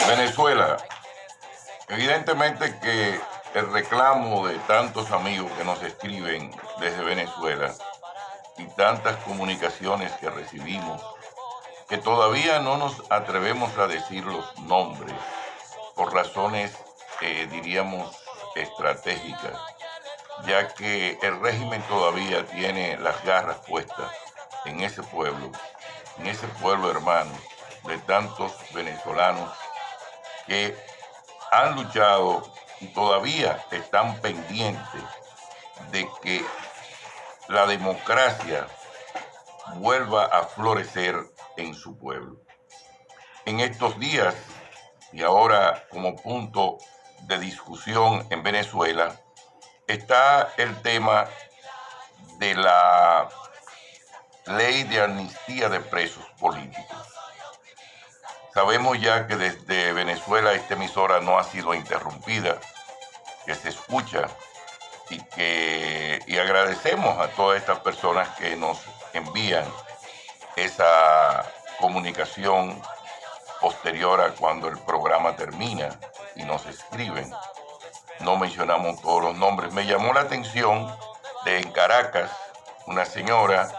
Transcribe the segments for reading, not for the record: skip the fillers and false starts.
Venezuela, evidentemente que el reclamo de tantos amigos que nos escriben desde Venezuela y tantas comunicaciones que recibimos, que todavía no nos atrevemos a decir los nombres por razones, diríamos, estratégicas, ya que el régimen todavía tiene las garras puestas en ese pueblo hermano de tantos venezolanos que han luchado y todavía están pendientes de que la democracia vuelva a florecer en su pueblo. En estos días, y ahora como punto de discusión en Venezuela, está el tema de la ley de amnistía de presos políticos. Sabemos ya que desde Venezuela esta emisora no ha sido interrumpida, que se escucha y agradecemos a todas estas personas que nos envían esa comunicación posterior a cuando el programa termina y nos escriben. No mencionamos todos los nombres. Me llamó la atención de en Caracas una señora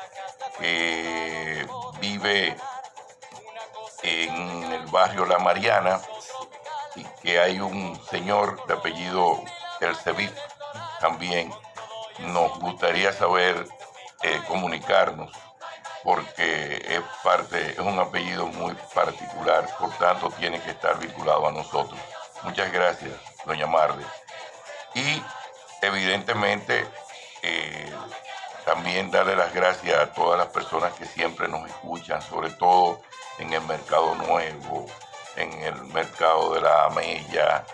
que vive en el barrio La Mariana y que hay un señor de apellido El Cevit también. Nos gustaría saber comunicarnos porque es un apellido muy particular, por tanto tiene que estar vinculado a nosotros. Muchas gracias, doña Marle. Y evidentemente también darle las gracias a todas las personas que siempre nos escuchan, sobre todo en el Mercado Nuevo, en el Mercado de la Mella,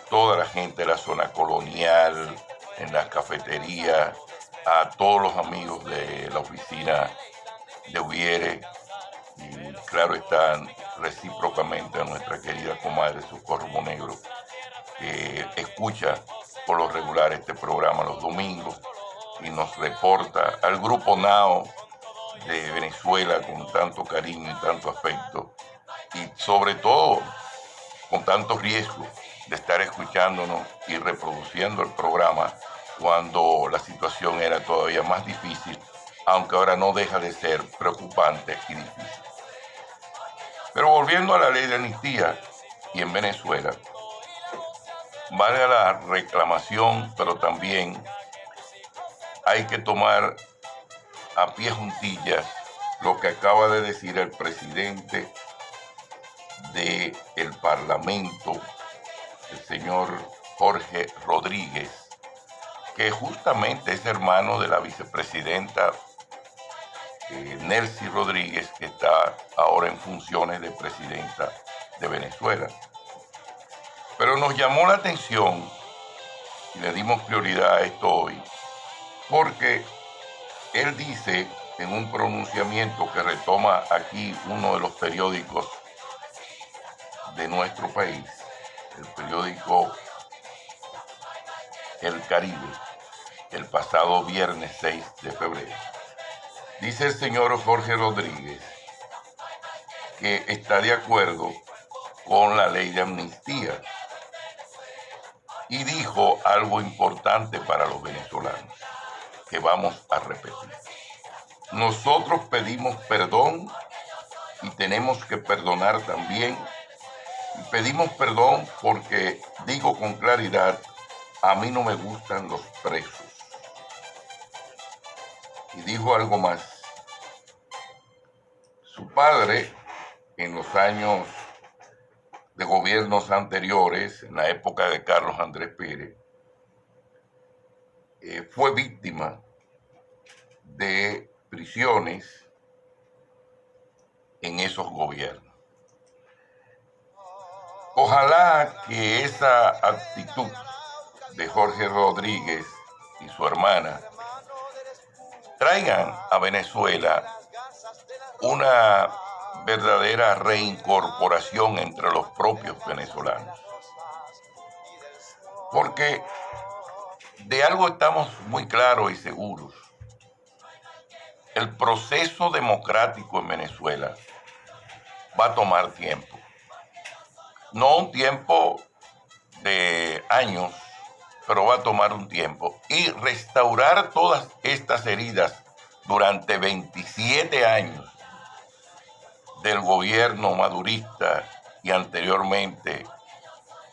toda la gente de la zona colonial, en las cafeterías, a todos los amigos de la oficina de Uviere y claro están recíprocamente a nuestra querida comadre Socorro Negro, que escucha por lo regular este programa los domingos y nos reporta al grupo NAO de Venezuela con tanto cariño y tanto afecto y sobre todo con tanto riesgo de estar escuchándonos y reproduciendo el programa cuando la situación era todavía más difícil, aunque ahora no deja de ser preocupante y difícil. Pero volviendo a la ley de amnistía y en Venezuela, valga la reclamación, pero también hay que tomar a pie juntillas lo que acaba de decir el presidente del Parlamento, el señor Jorge Rodríguez, que justamente es hermano de la vicepresidenta Nelcy Rodríguez, que está ahora en funciones de presidenta de Venezuela. Pero nos llamó la atención y le dimos prioridad a esto hoy, porque él dice en un pronunciamiento que retoma aquí uno de los periódicos de nuestro país, el periódico El Caribe, el pasado viernes 6 de febrero. Dice el señor Jorge Rodríguez que está de acuerdo con la ley de amnistía y dijo algo importante para los venezolanos que vamos a repetir. Nosotros pedimos perdón y tenemos que perdonar también. Y pedimos perdón porque, digo con claridad, a mí no me gustan los presos. Y dijo algo más. Su padre, en los años de gobiernos anteriores, en la época de Carlos Andrés Pérez, fue víctima de prisiones en esos gobiernos. Ojalá que esa actitud de Jorge Rodríguez y su hermana traigan a Venezuela una verdadera reincorporación entre los propios venezolanos. Porque de algo estamos muy claros y seguros. El proceso democrático en Venezuela va a tomar tiempo. no un tiempo de años, pero va a tomar un tiempo. Y restaurar todas estas heridas durante 27 años del gobierno madurista y anteriormente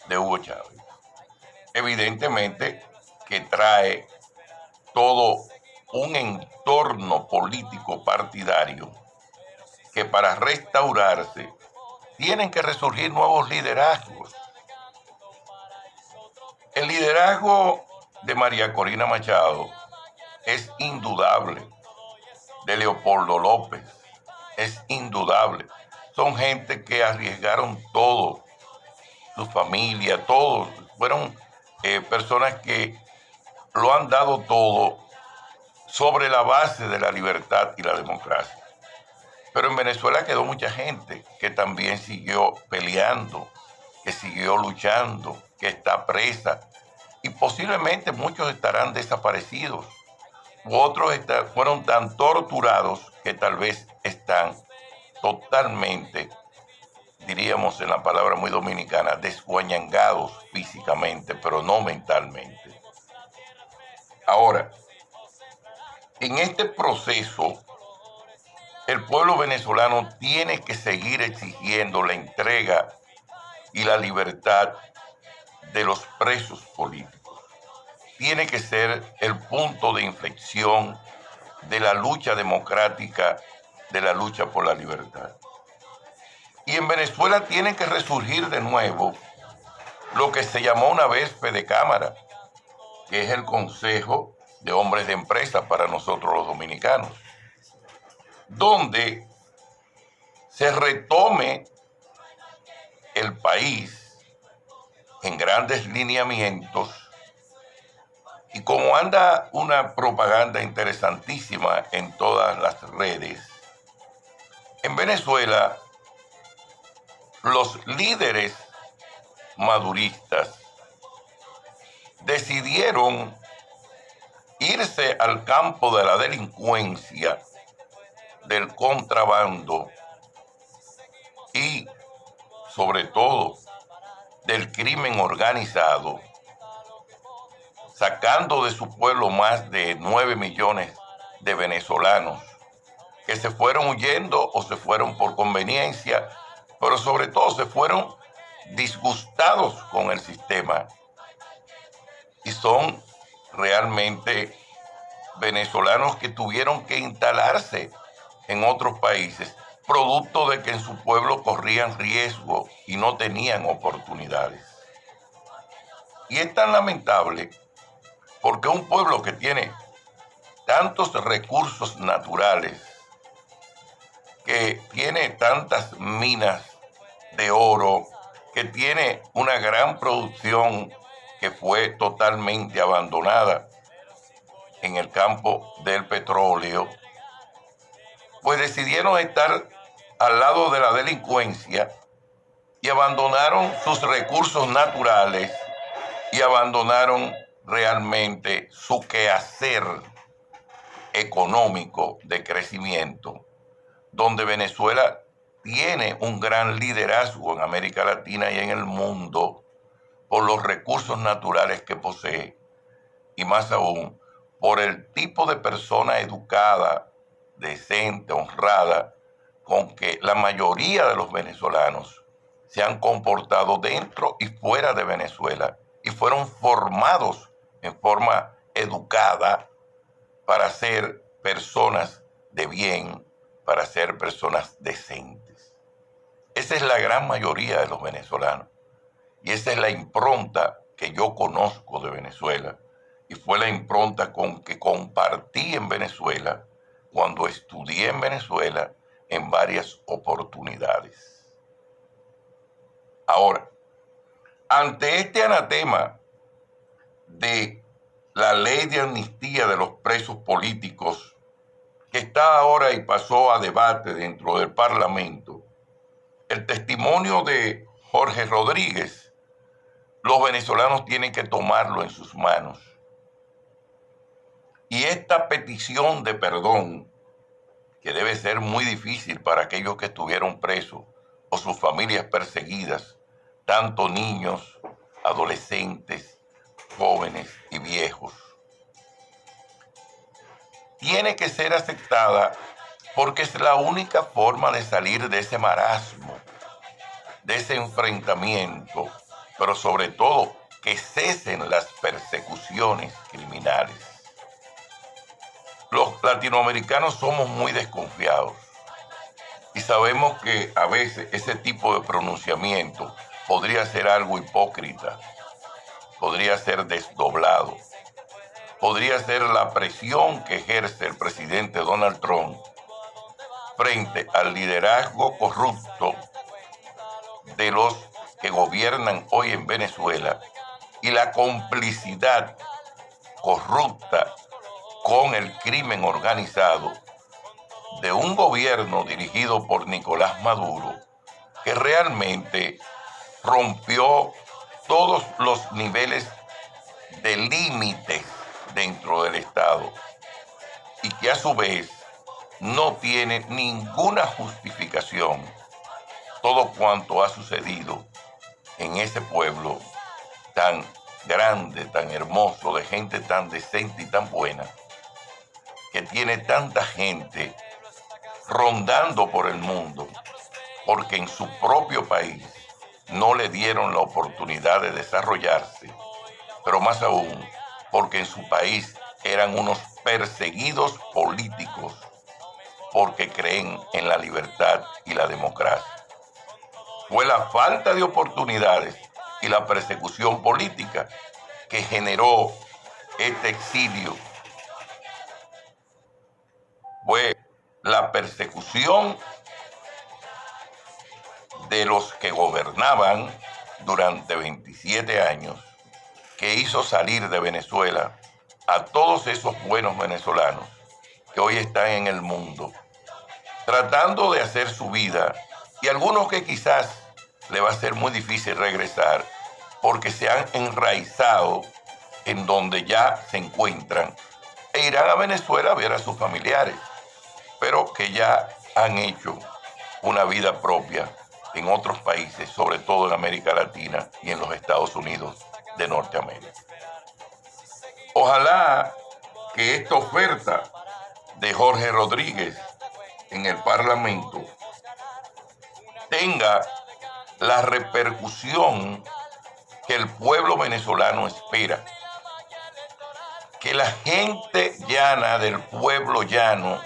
de Hugo Chávez. Evidentemente que trae todo un entorno político partidario que para restaurarse tienen que resurgir nuevos liderazgos. El liderazgo de María Corina Machado es indudable, de Leopoldo López es indudable. Son gente que arriesgaron todo, su familia, todos, fueron personas que lo han dado todo sobre la base de la libertad y la democracia. Pero en Venezuela quedó mucha gente que también siguió peleando, que siguió luchando, que está presa. Y posiblemente muchos estarán desaparecidos. U otros fueron tan torturados que tal vez están totalmente, diríamos en la palabra muy dominicana, desguañangados físicamente, pero no mentalmente. Ahora, en este proceso, el pueblo venezolano tiene que seguir exigiendo la entrega y la libertad de los presos políticos. Tiene que ser el punto de inflexión de la lucha democrática, de la lucha por la libertad. Y en Venezuela tiene que resurgir de nuevo lo que se llamó una vez Fedecámara, que es el Consejo de Hombres de Empresa para nosotros los dominicanos, donde se retome el país en grandes lineamientos. Y como anda una propaganda interesantísima en todas las redes, en Venezuela los líderes maduristas decidieron irse al campo de la delincuencia, del contrabando y sobre todo del crimen organizado, sacando de su pueblo más de 9 millones de venezolanos que se fueron huyendo o se fueron por conveniencia, pero sobre todo se fueron disgustados con el sistema y son realmente venezolanos que tuvieron que instalarse en otros países, producto de que en su pueblo corrían riesgo y no tenían oportunidades. Y es tan lamentable porque un pueblo que tiene tantos recursos naturales, que tiene tantas minas de oro, que tiene una gran producción que fue totalmente abandonada en el campo del petróleo, pues decidieron estar al lado de la delincuencia y abandonaron sus recursos naturales y abandonaron realmente su quehacer económico de crecimiento, donde Venezuela tiene un gran liderazgo en América Latina y en el mundo por los recursos naturales que posee y más aún por el tipo de persona educada, decente, honrada, con que la mayoría de los venezolanos se han comportado dentro y fuera de Venezuela y fueron formados en forma educada para ser personas de bien, para ser personas decentes. Esa es la gran mayoría de los venezolanos y esa es la impronta que yo conozco de Venezuela y fue la impronta con que compartí en Venezuela cuando estudié en Venezuela en varias oportunidades. Ahora, ante este anatema de la ley de amnistía de los presos políticos que está ahora y pasó a debate dentro del Parlamento, el testimonio de Jorge Rodríguez, los venezolanos tienen que tomarlo en sus manos. Y esta petición de perdón, que debe ser muy difícil para aquellos que estuvieron presos o sus familias perseguidas, tanto niños, adolescentes, jóvenes y viejos. Tiene que ser aceptada porque es la única forma de salir de ese marasmo, de ese enfrentamiento, pero sobre todo que cesen las persecuciones criminales. Los latinoamericanos somos muy desconfiados y sabemos que a veces ese tipo de pronunciamiento podría ser algo hipócrita, podría ser desdoblado, podría ser la presión que ejerce el presidente Donald Trump frente al liderazgo corrupto de los que gobiernan hoy en Venezuela y la complicidad corrupta con el crimen organizado de un gobierno dirigido por Nicolás Maduro, que realmente rompió todos los niveles de límites dentro del Estado y que a su vez no tiene ninguna justificación todo cuanto ha sucedido en ese pueblo tan grande, tan hermoso, de gente tan decente y tan buena, que tiene tanta gente rondando por el mundo, porque en su propio país no le dieron la oportunidad de desarrollarse, pero más aún porque en su país eran unos perseguidos políticos porque creen en la libertad y la democracia. Fue la falta de oportunidades y la persecución política que generó este exilio. Fue la persecución de los que gobernaban durante 27 años que hizo salir de Venezuela a todos esos buenos venezolanos que hoy están en el mundo tratando de hacer su vida, y algunos que quizás le va a ser muy difícil regresar porque se han enraizado en donde ya se encuentran e irán a Venezuela a ver a sus familiares, pero que ya han hecho una vida propia en otros países, sobre todo en América Latina y en los Estados Unidos de Norteamérica. Ojalá que esta oferta de Jorge Rodríguez en el Parlamento tenga la repercusión que el pueblo venezolano espera, que la gente llana del pueblo llano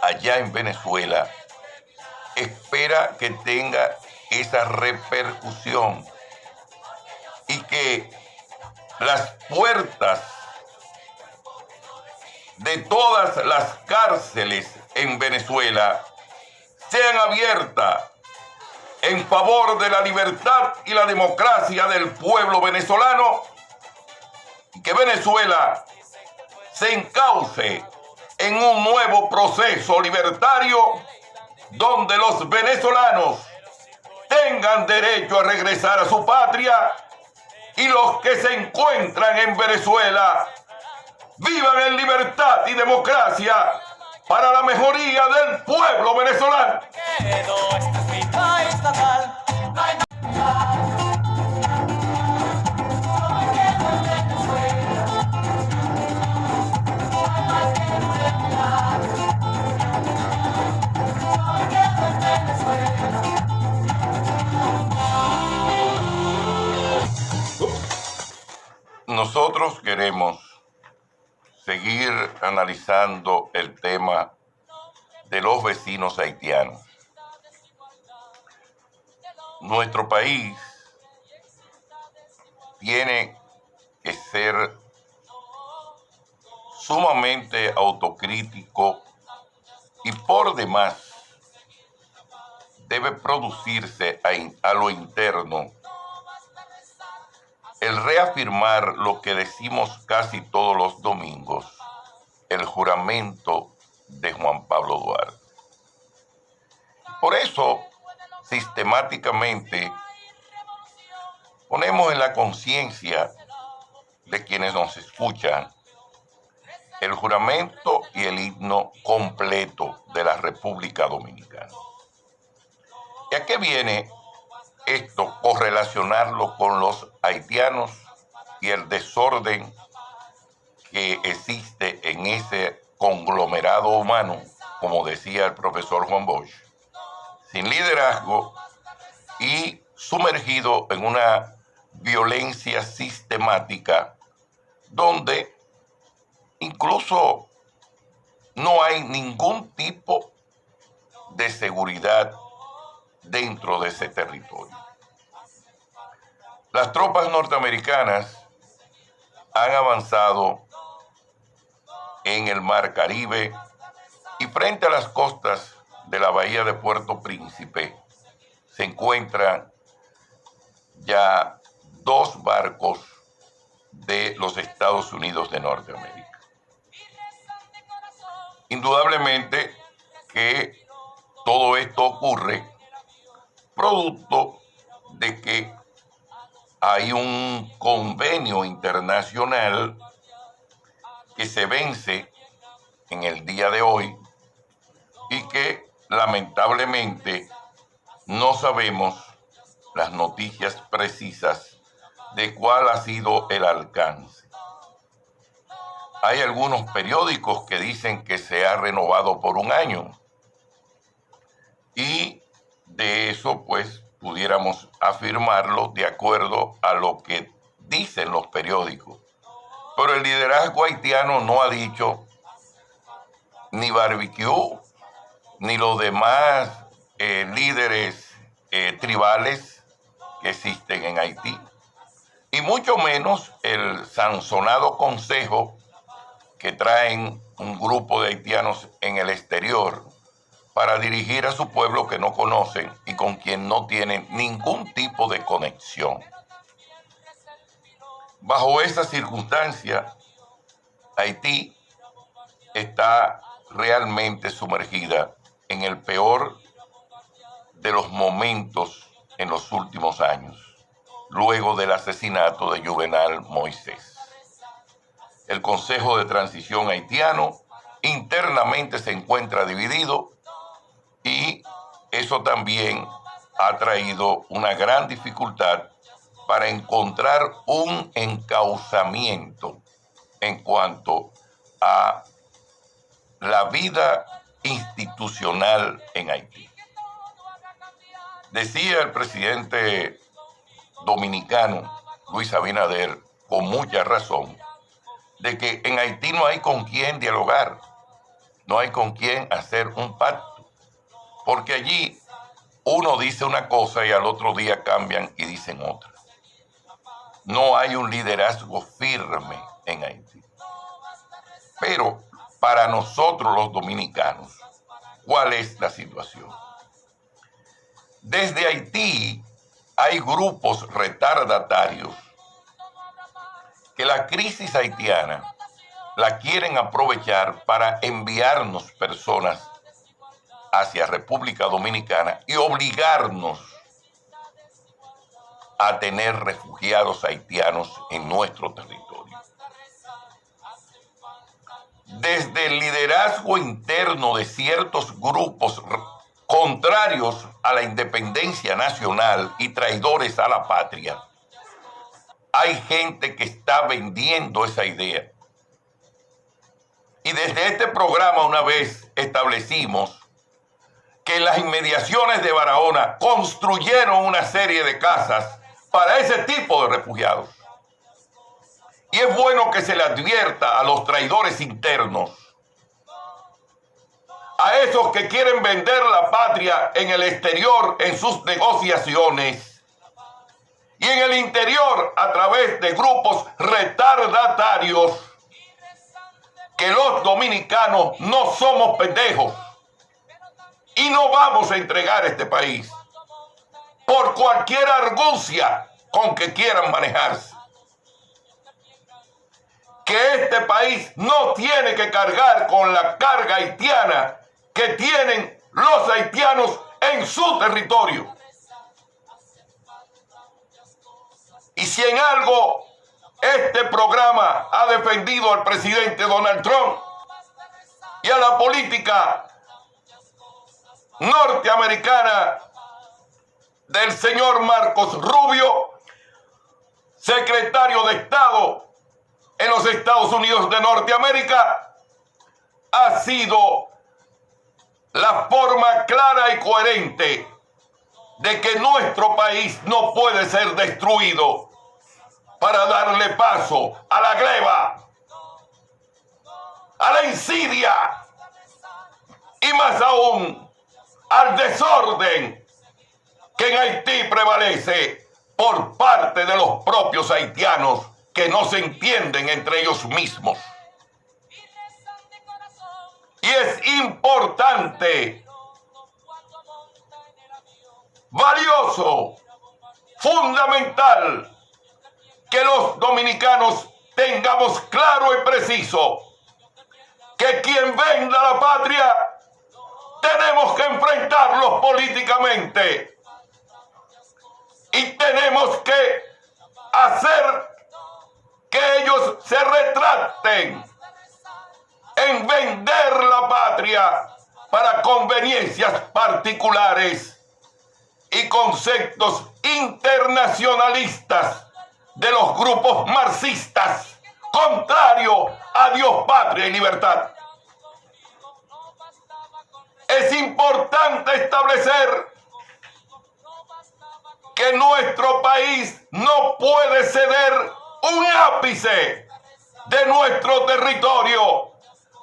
allá en Venezuela espera que tenga esa repercusión y que las puertas de todas las cárceles en Venezuela sean abiertas en favor de la libertad y la democracia del pueblo venezolano, y que Venezuela se encauce en un nuevo proceso libertario donde los venezolanos tengan derecho a regresar a su patria y los que se encuentran en Venezuela vivan en libertad y democracia para la mejoría del pueblo venezolano. Nosotros queremos seguir analizando el tema de los vecinos haitianos. Nuestro país tiene que ser sumamente autocrítico y por demás debe producirse a lo interno el reafirmar lo que decimos casi todos los domingos, el juramento de Juan Pablo Duarte. Por eso, sistemáticamente, ponemos en la conciencia de quienes nos escuchan el juramento y el himno completo de la República Dominicana. ¿Y a qué viene esto correlacionarlo con los haitianos y el desorden que existe en ese conglomerado humano, como decía el profesor Juan Bosch, sin liderazgo y sumergido en una violencia sistemática donde incluso no hay ningún tipo de seguridad dentro de ese territorio. Las tropas norteamericanas han avanzado en el Mar Caribe y frente a las costas de la bahía de Puerto Príncipe se encuentran ya 2 barcos de los Estados Unidos de Norteamérica. Indudablemente que todo esto ocurre producto de que hay un convenio internacional que se vence en el día de hoy y que lamentablemente no sabemos las noticias precisas de cuál ha sido el alcance. Hay algunos periódicos que dicen que se ha renovado por 1 año y de eso pues pudiéramos afirmarlo de acuerdo a lo que dicen los periódicos. Pero el liderazgo haitiano no ha dicho ni barbecue, ni los demás líderes tribales que existen en Haití, y mucho menos el sancionado consejo que traen un grupo de haitianos en el exterior para dirigir a su pueblo que no conocen y con quien no tienen ningún tipo de conexión. Bajo esa circunstancia, Haití está realmente sumergida en el peor de los momentos en los últimos años, luego del asesinato de Juvenal Moisés. El Consejo de Transición haitiano internamente se encuentra dividido y eso también ha traído una gran dificultad para encontrar un encauzamiento en cuanto a la vida institucional en Haití. Decía el presidente dominicano, Luis Abinader, con mucha razón, de que en Haití no hay con quién dialogar, no hay con quién hacer un pacto, porque allí uno dice una cosa y al otro día cambian y dicen otra. No hay un liderazgo firme en Haití. Pero para nosotros los dominicanos, ¿cuál es la situación? Desde Haití hay grupos retardatarios que la crisis haitiana la quieren aprovechar para enviarnos personas hacia República Dominicana y obligarnos a tener refugiados haitianos en nuestro territorio. Desde el liderazgo interno de ciertos grupos contrarios a la independencia nacional y traidores a la patria, hay gente que está vendiendo esa idea. Y desde este programa una vez establecimos que en las inmediaciones de Barahona construyeron una serie de casas para ese tipo de refugiados. Y es bueno que se le advierta a los traidores internos, a esos que quieren vender la patria en el exterior en sus negociaciones y en el interior a través de grupos retardatarios, que los dominicanos no somos pendejos y no vamos a entregar este país por cualquier argucia con que quieran manejarse. Que este país no tiene que cargar con la carga haitiana que tienen los haitianos en su territorio. Y si en algo este programa ha defendido al presidente Donald Trump y a la política norteamericana del señor Marcos Rubio, secretario de Estado en los Estados Unidos de Norteamérica, ha sido la forma clara y coherente de que nuestro país no puede ser destruido para darle paso a la gleba, a la insidia y más aún al desorden que en Haití prevalece por parte de los propios haitianos que no se entienden entre ellos mismos. Y es importante, valioso, fundamental que los dominicanos tengamos claro y preciso que quien venda la patria tenemos que enfrentarlos políticamente y tenemos que hacer que ellos se retracten en vender la patria para conveniencias particulares y conceptos internacionalistas de los grupos marxistas contrarios a Dios, patria y libertad. Es importante establecer que nuestro país no puede ceder un ápice de nuestro territorio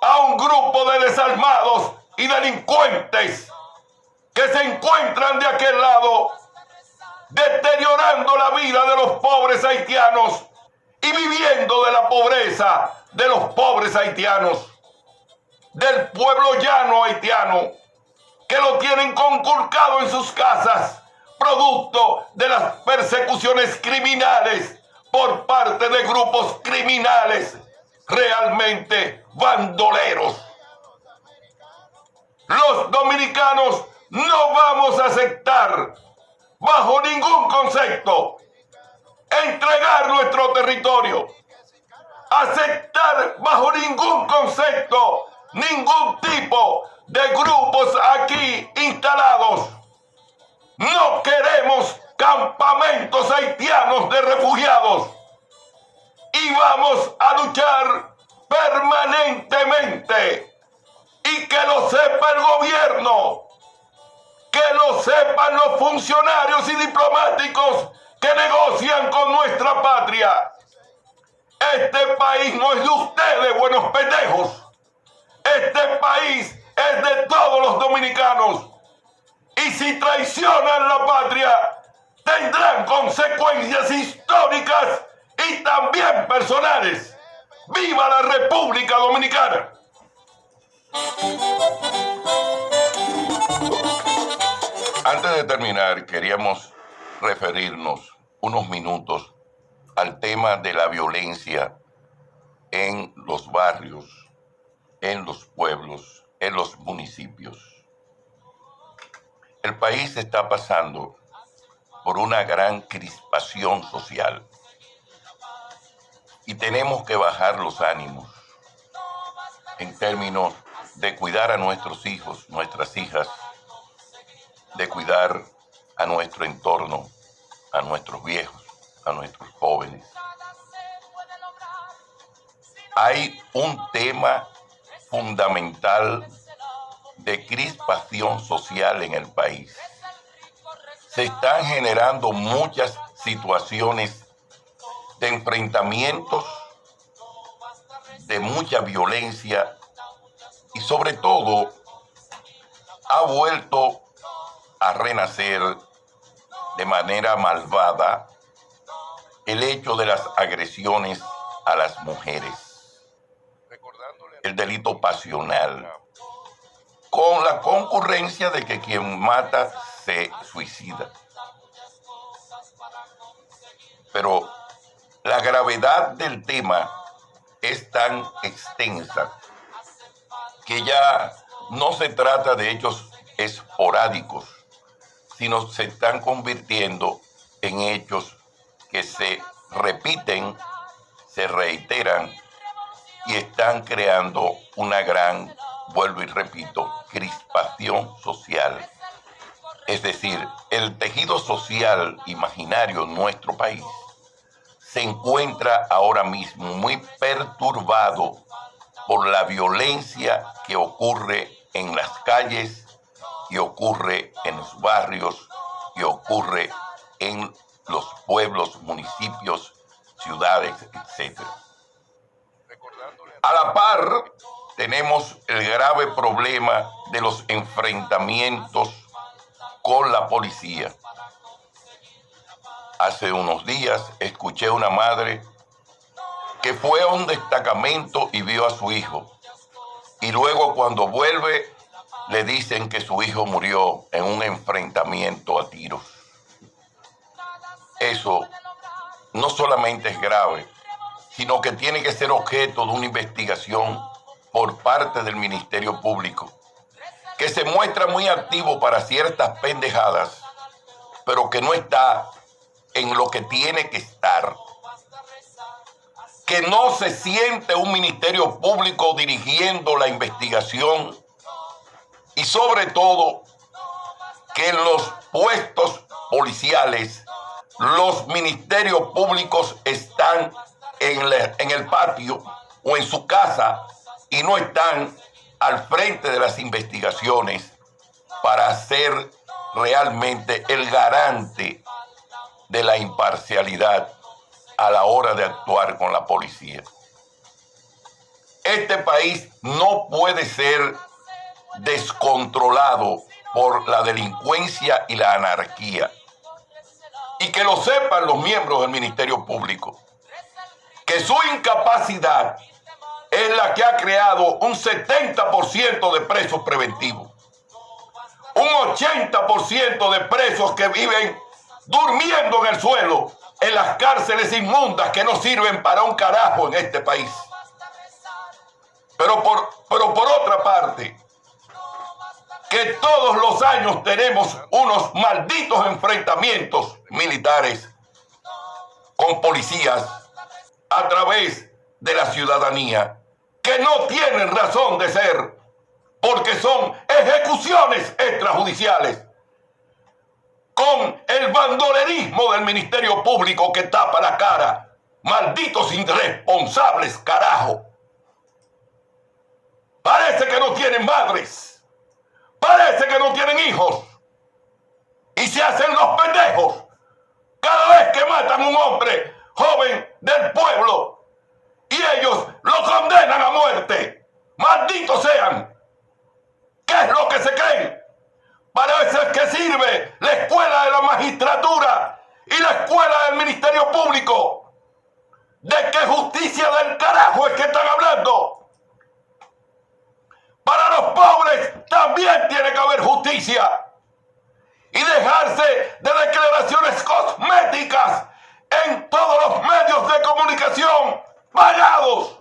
a un grupo de desalmados y delincuentes que se encuentran de aquel lado deteriorando la vida de los pobres haitianos y viviendo de la pobreza de los pobres haitianos, del pueblo llano haitiano, que lo tienen conculcado en sus casas, producto de las persecuciones criminales por parte de grupos criminales realmente bandoleros. Los dominicanos no vamos a aceptar bajo ningún concepto entregar nuestro territorio, aceptar bajo ningún concepto ningún tipo de grupos aquí instalados. No queremos campamentos haitianos de refugiados y vamos a luchar permanentemente, y que lo sepa el gobierno, que lo sepan los funcionarios y diplomáticos que negocian con nuestra patria. Este país no es de ustedes, buenos pendejos. Este país es de todos los dominicanos. Y si traicionan la patria, tendrán consecuencias históricas y también personales. ¡Viva la República Dominicana! Antes de terminar, queríamos referirnos unos minutos al tema de la violencia en los barrios, en los pueblos, en los municipios. El país está pasando por una gran crispación social y tenemos que bajar los ánimos en términos de cuidar a nuestros hijos, nuestras hijas, de cuidar a nuestro entorno, a nuestros viejos, a nuestros jóvenes. Hay un tema fundamental de crispación social en el país. Se están generando muchas situaciones de enfrentamientos, de mucha violencia y sobre todo ha vuelto a renacer de manera malvada el hecho de las agresiones a las mujeres, el delito pasional, con la concurrencia de que quien mata se suicida. Pero la gravedad del tema es tan extensa que ya no se trata de hechos esporádicos, sino se están convirtiendo en hechos que se repiten, se reiteran y están creando una gran, vuelvo y repito, crispación social. Es decir, el tejido social imaginario en nuestro país se encuentra ahora mismo muy perturbado por la violencia que ocurre en las calles y ocurre en los barrios y ocurre en los pueblos, municipios, ciudades, etc. A la par, tenemos el grave problema de los enfrentamientos con la policía. Hace unos días escuché a una madre que fue a un destacamento y vio a su hijo. Y luego cuando vuelve le dicen que su hijo murió en un enfrentamiento a tiros. Eso no solamente es grave, sino que tiene que ser objeto de una investigación por parte del Ministerio Público, que se muestra muy activo para ciertas pendejadas, pero que no está en lo que tiene que estar. Que no se siente un Ministerio Público dirigiendo la investigación y sobre todo que en los puestos policiales los ministerios públicos están en el patio o en su casa y no están al frente de las investigaciones para ser realmente el garante de la imparcialidad a la hora de actuar con la policía. Este país no puede ser descontrolado por la delincuencia y la anarquía. Y que lo sepan los miembros del Ministerio Público, que su incapacidad es la que ha creado un 70% de presos preventivos, un 80% de presos que viven durmiendo en el suelo en las cárceles inmundas que no sirven para un carajo en este país. Pero por otra parte, que todos los años tenemos unos malditos enfrentamientos militares con policías a través de la ciudadanía, que no tienen razón de ser, porque son ejecuciones extrajudiciales, con el bandolerismo del Ministerio Público que tapa la cara. Malditos irresponsables, carajo. Parece que no tienen madres. Parece que no tienen hijos. Y se hacen los pendejos cada vez que matan a un hombre joven del pueblo. Y ellos lo condenan a muerte. ¡Malditos sean! ¿Qué es lo que se creen? Para eso es que sirve la escuela de la magistratura y la escuela del Ministerio Público. ¿De qué justicia del carajo es que están hablando? Para los pobres también tiene que haber justicia. Y dejarse de declaraciones cosméticas en todos los medios de comunicación pagados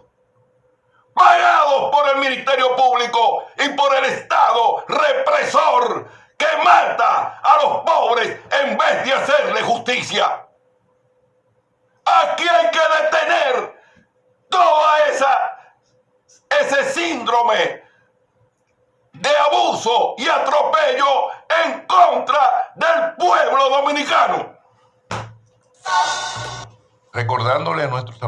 por el Ministerio Público y por el Estado represor que mata a los pobres en vez de hacerle justicia. Aquí hay que detener toda ese síndrome de abuso y atropello en contra del pueblo dominicano. Recordándole a nuestros